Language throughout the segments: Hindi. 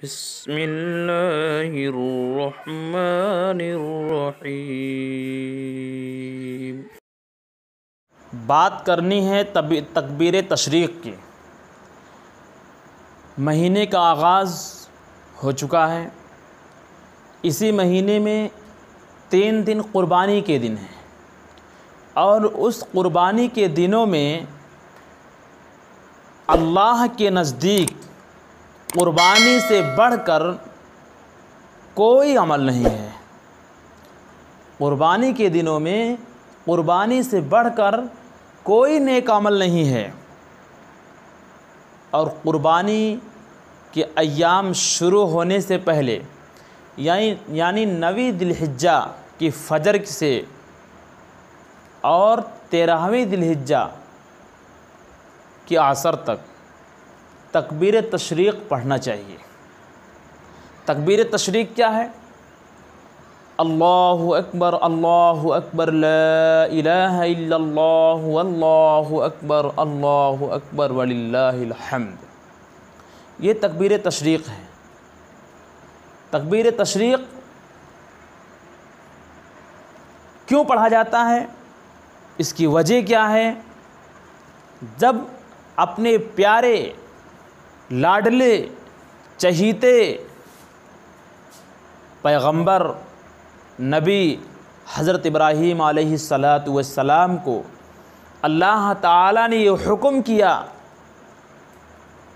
बिस्मिल्लाहिर्रहमानिर्रहीम। बात करनी है तकबीर तशरीक़ की। महीने का आगाज़ हो चुका है। इसी महीने में 3 दिन क़ुरबानी के दिन हैं और उस क़ुरबानी के दिनों में अल्लाह के नज़दीक क़ुरबानी से बढ़कर कोई अमल नहीं है। क़ुरबानी के दिनों में क़ुरबानी से बढ़कर कोई नेक अमल नहीं है। और क़ुरबानी के अय्याम शुरू होने से पहले यानी 9वीं दिलहिज्जा की फ़जर से और 13वीं दिलहिज्जा की असर तक तकबीर तशरीक़ पढ़ना चाहिए। तकबीर तशरीक़ क्या है? अल्लाहु अकबर ला इलाहा इल्लल्लाह अल्लाहु अकबर वलिल्लाहिल हम्द। ये तकबीर तशरीक़ है। तकबीर तशरीक़ क्यों पढ़ा जाता है? इसकी वजह क्या है? जब अपने प्यारे लाडले चहीते पैगंबर नबी हज़रत इब्राहीम अलैहिस्सलातु वस्सलाम को अल्लाह ताला ने ये हुक्म किया,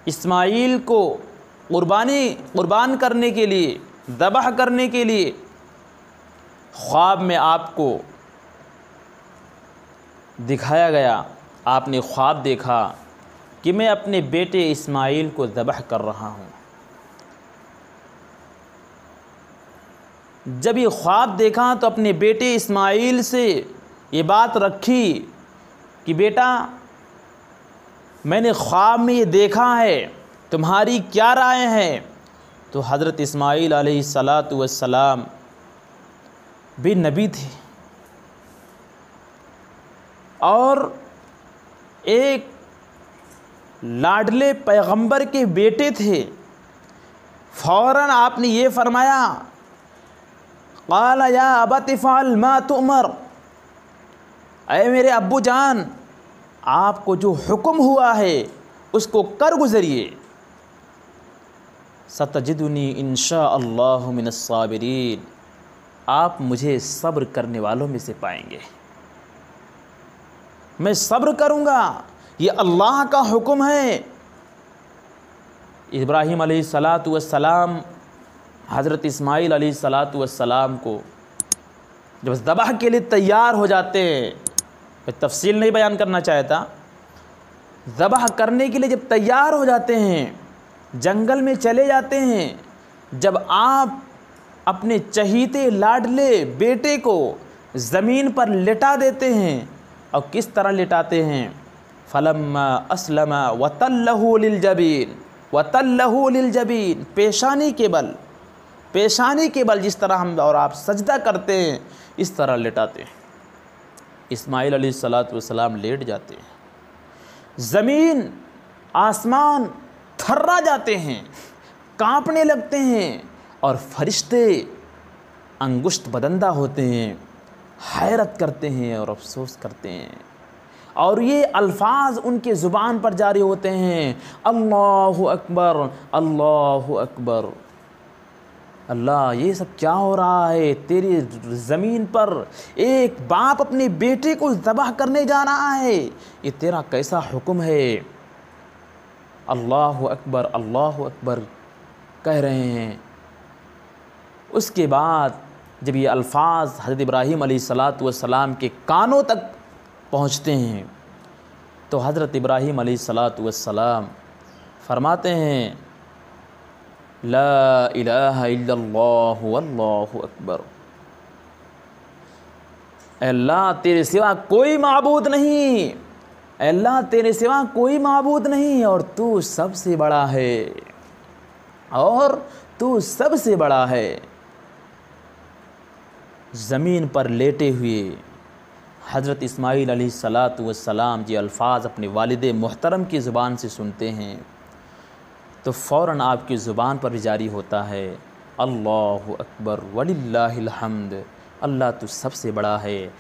इस्माईल को क़ुरबान करने के लिए, ज़बह करने के लिए, ख्वाब में आपको दिखाया गया। आपने ख्वाब देखा कि मैं अपने बेटे इस्माईल को ज़बह कर रहा हूँ। जब ये ख्वाब देखा तो अपने बेटे इस्माईल से ये बात रखी कि बेटा, मैंने ख्वाब में ये देखा है, तुम्हारी क्या राय है? तो हज़रत इस्माईल अलैहिस्सलातु वस्सलाम भी नबी थे और एक लाडले पैगंबर के बेटे थे। फ़ौरन आपने ये फरमाया, क़ाला या अबत इफ़अल मा तुअमर, ऐ मेरे अब्बू जान, आपको जो हुक्म हुआ है उसको कर गुज़रिए। सतजिदुनी इंशाअल्लाहु मिनस्साबिरीन, आप मुझे सब्र करने वालों में से पाएंगे। मैं सब्र करूँगा, ये अल्लाह का हुक्म है। इब्राहीम अलैहिस्सलातु वस्सलाम हज़रत इस्माईल अलैहिस्सलातु वस्सलाम को जब ज़बह के लिए तैयार हो जाते हैं, मैं तफसील नहीं बयान करना चाहता, ज़बह करने के लिए जब तैयार हो जाते हैं, जंगल में चले जाते हैं, जब आप अपने चहीते लाडले बेटे को ज़मीन पर लिटा देते हैं, और किस तरह लिटाते हैं? फलम्मा अस्लमा वतल्लहु लिलजबीन, पेशानी के बल जिस तरह हम और आप सजदा करते हैं, इस तरह लेटाते हैं। इस्माईल अलैहिस्सलातु वस्सलाम लेट जाते हैं, ज़मीन आसमान थर्रा जाते हैं, कांपने लगते हैं, और फरिश्ते अंगुश्त बदंदा होते हैं, हैरत करते हैं और अफसोस करते हैं। और ये अल्फाज उनके ज़ुबान पर जारी होते हैं, अल्लाहु अकबर, अल्लाहु अकबर। अल्लाह, ये सब क्या हो रहा है? तेरी ज़मीन पर एक बाप अपने बेटे को ज़बह करने जा रहा है, ये तेरा कैसा हुक्म है? अल्लाहु अकबर कह रहे हैं। उसके बाद जब ये अल्फाज हज़रत इब्राहीम अलैहिस्सलातु वस्सलाम के कानों तक पहुँचते हैं, तो हज़रत इब्राहीम अलैहिस्सलातु वस्सलाम फरमाते हैं, ला इलाहा इल्लल्लाहु अल्लाहु अकबर। अल्लाह, तेरे सिवा कोई माबूद नहीं, अल्लाह तेरे सिवा कोई माबूद नहीं, और तू सबसे बड़ा है, और तू सबसे बड़ा है। ज़मीन पर लेटे हुए हज़रत इस्माईल अलैहिस्सलातु वस्सलाम ये अल्फाज़ अपने वालिद मोहतरम की ज़ुबान से सुनते हैं तो फ़ौरन आपकी ज़ुबान पर भी जारी होता है अल्लाहु अकबर वलिल्लाहिल हम्द, अल्लाह तो सबसे बड़ा है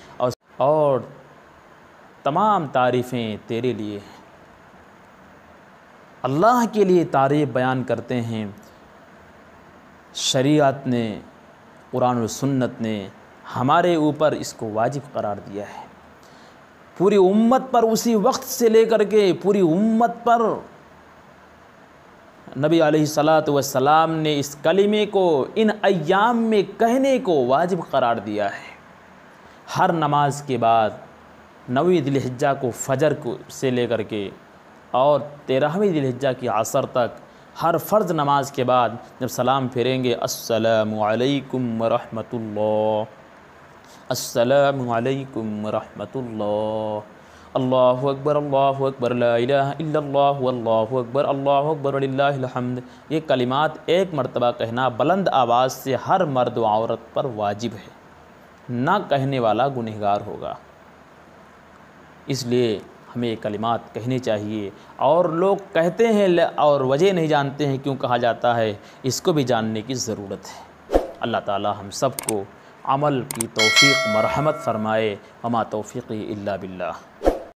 और तमाम तारीफ़ें तेरे लिए हैं। अल्लाह के लिए तारीफ़ बयान करते हैं। शरीयत ने, कुरान और सुन्नत ने हमारे ऊपर इसको वाजिब करार दिया है। पूरी उम्मत पर उसी वक्त से लेकर के पूरी उम्मत पर नबी अलैहिस्सलातु वस्सलाम ने इस कलिमे को इन अय्याम में कहने को वाजिब करार दिया है। हर नमाज के बाद 9वीं दिलहिज्जा को फ़जर को से लेकर के और 13वीं दिलहिज्जा की असर तक हर फ़र्ज़ नमाज के बाद जब सलाम फेरेंगे अस्सलामु अलैकुम व रहमतुल्लाह, अस्सलामु अलैकुम व रहमतुल्लाह, अल्लाहु अकबर ला इलाहा इल्लल्लाह अल्लाहु अकबर वलिल्लाहिल हम्द। ये कलिमात एक मरतबा कहना बुलंद आवाज़ से हर मर्द व औरत पर वाजिब है, ना कहने वाला गुनहगार होगा। इसलिए हमें ये कलिमात कहने चाहिए। और लोग कहते हैं और वजह नहीं जानते हैं क्यों कहा जाता है, इसको भी जानने की ज़रूरत है। अल्लाह ताला हम सबको अमल की तौफ़ीक़ मरहमत फ़रमाए। वमा तौफ़ीक़ी इल्ला बिल्लाह।